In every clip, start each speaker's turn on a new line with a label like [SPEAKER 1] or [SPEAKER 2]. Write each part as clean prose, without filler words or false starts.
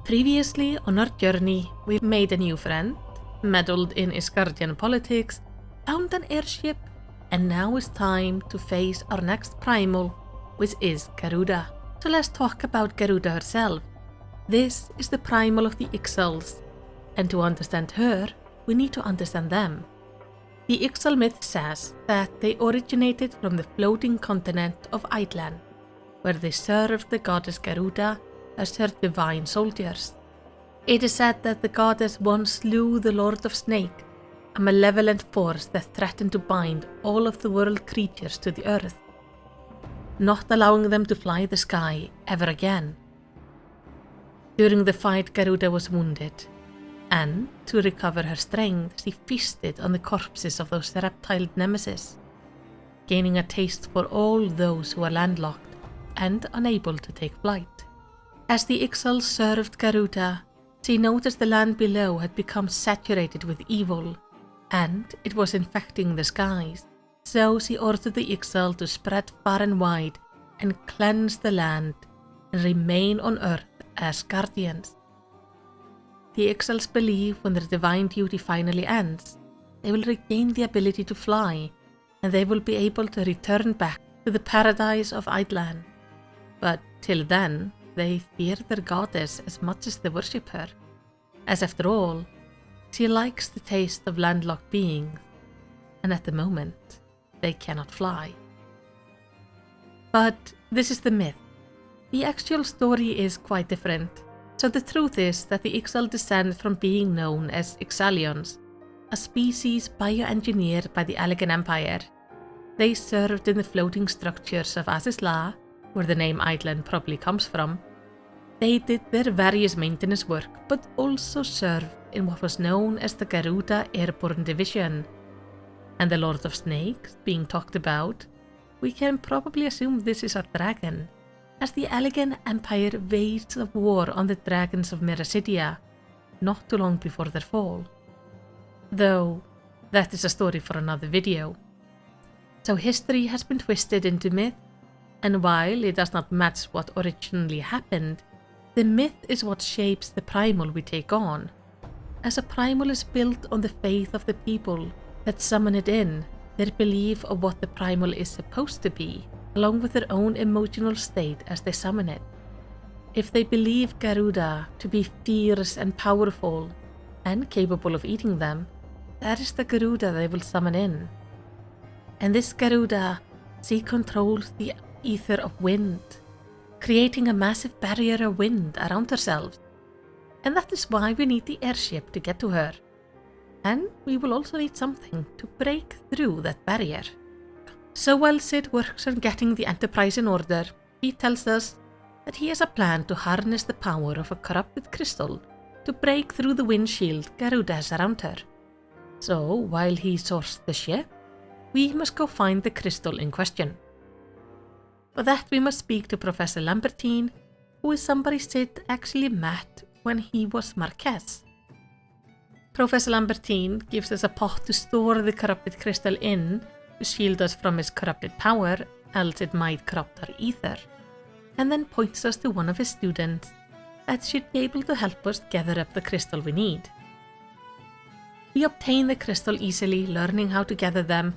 [SPEAKER 1] Previously on our journey, we made a new friend, meddled in Iscardian politics, found an airship, and now it's time to face our next primal, which is Garuda. So let's talk about Garuda herself. This is the primal of the Ixals, and to understand her, we need to understand them. The Ixal myth says that they originated from the floating continent of Ixal, where they served the goddess Garuda as her divine soldiers. It is said that the goddess once slew the Lord of Snake, a malevolent force that threatened to bind all of the world creatures to the earth, not allowing them to fly the sky ever again. During the fight, Garuda was wounded, and to recover her strength, she feasted on the corpses of those reptile nemesis, gaining a taste for all those who are landlocked and unable to take flight. As the Ixal served Garuda, she noticed the land below had become saturated with evil, and it was infecting the skies. So she ordered the Ixal to spread far and wide and cleanse the land and remain on earth as guardians. The Ixals believe when their divine duty finally ends, they will regain the ability to fly, and they will be able to return back to the paradise of Ixal. But till then, they fear their goddess as much as they worship her, as after all, she likes the taste of landlocked beings, and at the moment, they cannot fly. But this is the myth. The actual story is quite different. So the truth is that the Ixal descend from being known as Ixalions, a species bioengineered by the Allegan Empire. They served in the floating structures of Azizla, where the name Ixal probably comes from. They did their various maintenance work, but also served in what was known as the Garuda Airborne Division. And the Lord of Snakes being talked about, we can probably assume this is a dragon, as the Allegan Empire waged a war on the dragons of Malisity not too long before their fall. Though, that is a story for another video. So history has been twisted into myth, and while it does not match what originally happened, the myth is what shapes the primal we take on, as a primal is built on the faith of the people that summon it in, their belief of what the primal is supposed to be, along with their own emotional state as they summon it. If they believe Garuda to be fierce and powerful, and capable of eating them, that is the Garuda they will summon in. And this Garuda, she controls the ether of wind, creating a massive barrier of wind around herself. And that is why we need the airship to get to her. And we will also need something to break through that barrier. So while Sid works on getting the Enterprise in order, he tells us that he has a plan to harness the power of a corrupted crystal to break through the windshield Garuda has around her. So while he sources the ship, we must go find the crystal in question. For that, we must speak to Professor Lambertine, who is somebody Sid actually met when he was Marquess. Professor Lambertine gives us a pot to store the corrupted crystal in to shield us from its corrupted power, else it might corrupt our ether, and then points us to one of his students that should be able to help us gather up the crystal we need. We obtain the crystal easily, learning how to gather them,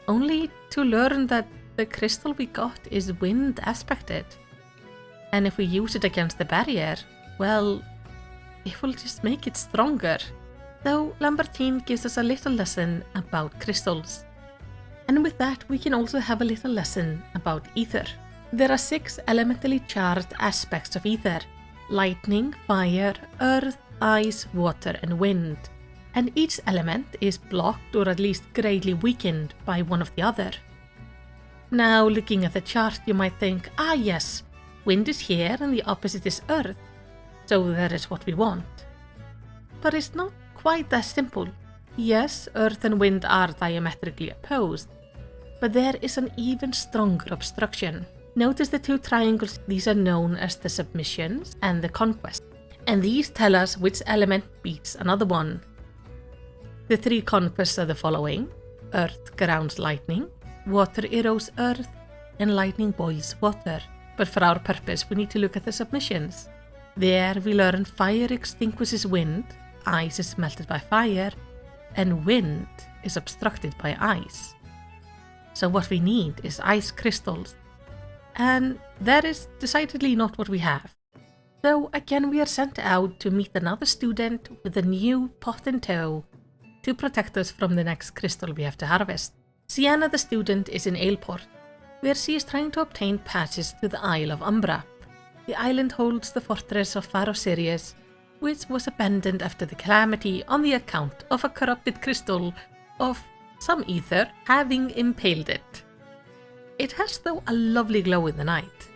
[SPEAKER 1] only to learn that the crystal we got is wind aspected, and if we use it against the barrier, well, it will just make it stronger. Though Lambertine gives us a little lesson about crystals. And with that, we can also have a little lesson about ether. There are 6 elementally charged aspects of ether: lightning, fire, earth, ice, water, and wind. And each element is blocked or at least greatly weakened by one of the other. Now, looking at the chart, you might think, yes, wind is here and the opposite is earth, so that is what we want. But it's not quite that simple. Yes, earth and wind are diametrically opposed, but there is an even stronger obstruction. Notice the 2 triangles. These are known as the submissions and the conquest, and these tell us which element beats another one. The 3 conquests are the following: earth grounds lightning, water erodes earth, and lightning boils water. But for our purpose, we need to look at the submissions. There we learn fire extinguishes wind, ice is melted by fire, and wind is obstructed by ice. So what we need is ice crystals, and that is decidedly not what we have. So again we are sent out to meet another student with a new pot in tow to protect us from the next crystal we have to harvest. Sienna the student is in Aleport, where she is trying to obtain passage to the Isle of Umbra. The island holds the fortress of Pharaoh Sirius, which was abandoned after the calamity on the account of a corrupted crystal of some ether having impaled it. It has though a lovely glow in the night,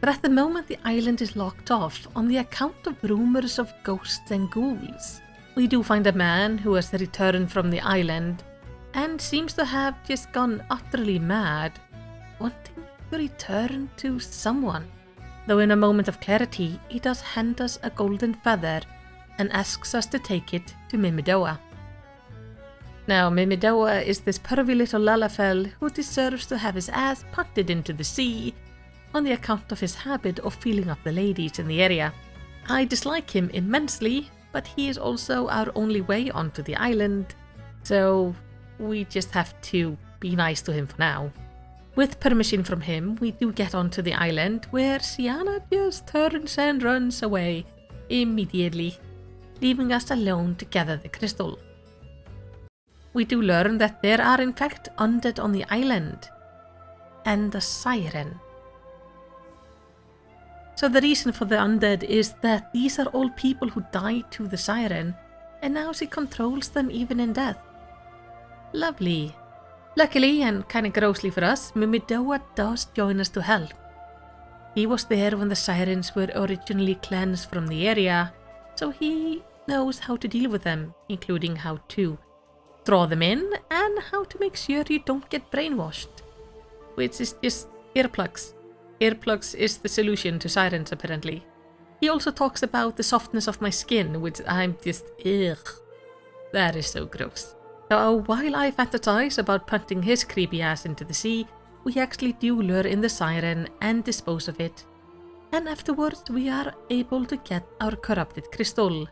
[SPEAKER 1] but at the moment the island is locked off on the account of rumours of ghosts and ghouls. We do find a man who has returned from the island and seems to have just gone utterly mad, wanting to return to someone. Though in a moment of clarity, he does hand us a golden feather and asks us to take it to Mimidoa. Now, Mimidoa is this pervy little Lalafell who deserves to have his ass punted into the sea on the account of his habit of feeling up the ladies in the area. I dislike him immensely, but he is also our only way onto the island, so we just have to be nice to him for now. With permission from him, we do get onto the island, where Sienna just turns and runs away immediately, leaving us alone to gather the crystal. We do learn that there are in fact undead on the island, and a siren. So the reason for the undead is that these are all people who died to the siren, and now she controls them even in death. Lovely. Luckily, and kinda grossly for us, Mimidoa does join us to help. He was there when the sirens were originally cleansed from the area, so he knows how to deal with them, including how to draw them in and how to make sure you don't get brainwashed, which is just earplugs. Earplugs is the solution to sirens, apparently. He also talks about the softness of my skin, which I'm just, ugh. That is so gross. So while I fantasize about punting his creepy ass into the sea, we actually do lure in the siren and dispose of it. And afterwards we are able to get our corrupted crystal.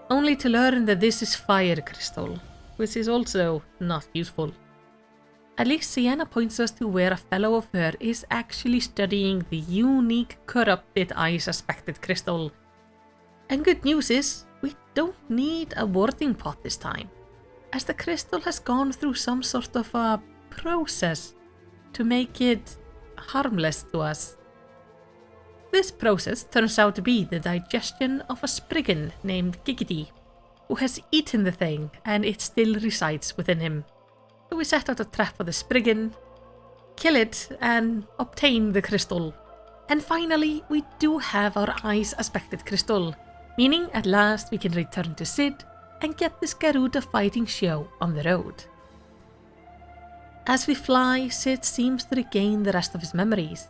[SPEAKER 1] Only to learn that this is fire crystal, which is also not useful. At least Sienna points us to where a fellow of her is actually studying the unique corrupted ice aspected crystal. And good news is, we don't need a warding pot this time, as the crystal has gone through some sort of a process to make it harmless to us. This process turns out to be the digestion of a spriggan named Giggity, who has eaten the thing and it still resides within him. So we set out a trap for the spriggan, kill it, and obtain the crystal. And finally, we do have our ice aspected crystal, meaning at last we can return to Sid and get this Garuda fighting show on the road. As we fly, Sid seems to regain the rest of his memories.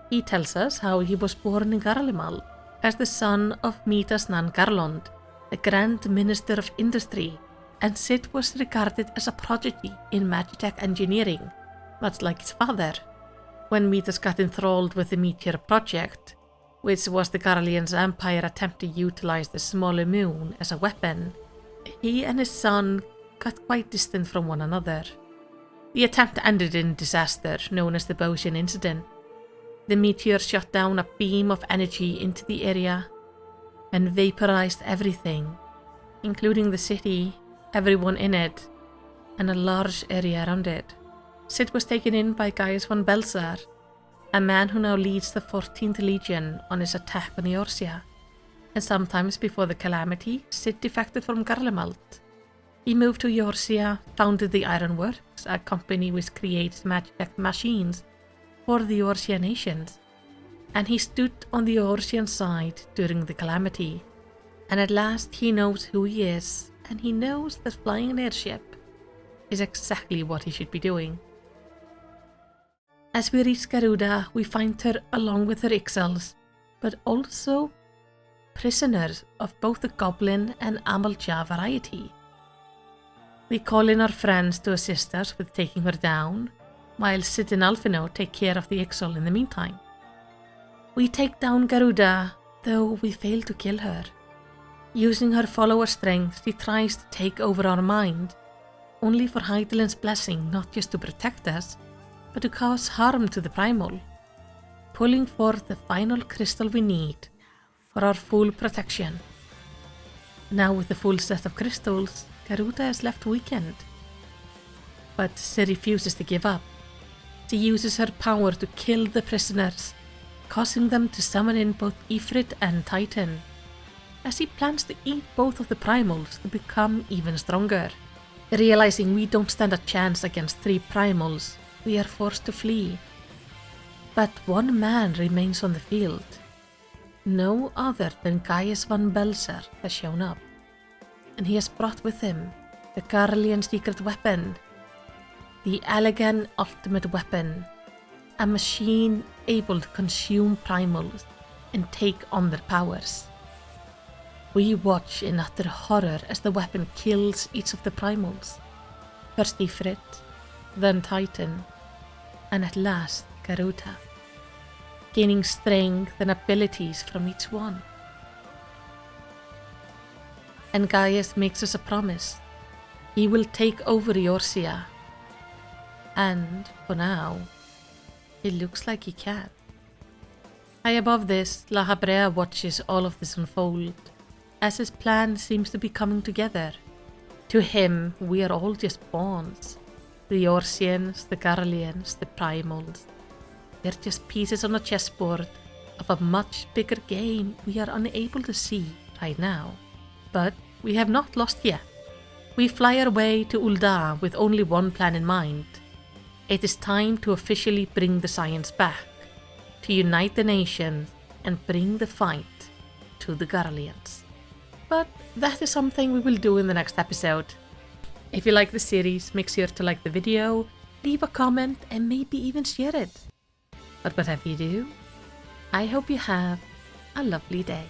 [SPEAKER 1] He tells us how he was born in Garlimal as the son of Midas Nan Garlond, the Grand Minister of Industry, and Sid was regarded as a prodigy in magitech engineering, much like his father. When Midas got enthralled with the Meteor Project, which was the Garlean's empire attempt to utilize the smaller moon as a weapon, he and his son got quite distant from one another. The attempt ended in disaster known as the Bojan Incident. The meteor shot down a beam of energy into the area and vaporized everything, including the city, everyone in it, and a large area around it. Sid was taken in by Gaius von Belsar, a man who now leads the 14th Legion on his attack on Eorzea. And sometimes before the calamity, Sid defected from Garlemald. He moved to Eorzea, founded the Ironworks, a company which creates magitech machines for the Eorzea nations, and he stood on the Eorzean side during the calamity. And at last he knows who he is, and he knows that flying an airship is exactly what he should be doing. As we reach Garuda, we find her along with her Ixals, but also prisoners of both the Goblin and Amalja variety. We call in our friends to assist us with taking her down, while Sid and Alphino take care of the Ixal in the meantime. We take down Garuda, though we fail to kill her. Using her follower strength, she tries to take over our mind, only for Hydaelyn's blessing not just to protect us, but to cause harm to the primal, pulling forth the final crystal we need for our full protection. Now with the full set of crystals, Garuda is left weakened. But she refuses to give up. She uses her power to kill the prisoners, causing them to summon in both Ifrit and Titan, as he plans to eat both of the primals to become even stronger. Realizing we don't stand a chance against 3 primals, we are forced to flee. But one man remains on the field. No other than Gaius van Belzer has shown up, and he has brought with him the Garlean secret weapon, the Elegant ultimate weapon, a machine able to consume primals and take on their powers. We watch in utter horror as the weapon kills each of the primals, first Ifrit, then Titan, and at last Garuda, gaining strength and abilities from each one. And Gaius makes us a promise. He will take over Eorzea. And, for now, it looks like he can. High above this, La Habrea watches all of this unfold, as his plan seems to be coming together. To him, we are all just pawns. The Eorzeans, the Garleans, the Primals. They're just pieces on a chessboard of a much bigger game we are unable to see right now. But we have not lost yet. We fly our way to Ul'dah with only one plan in mind. It is time to officially bring the science back, to unite the nations and bring the fight to the Garleans. But that is something we will do in the next episode. If you like the series, make sure to like the video, leave a comment and maybe even share it. But whatever you do, I hope you have a lovely day.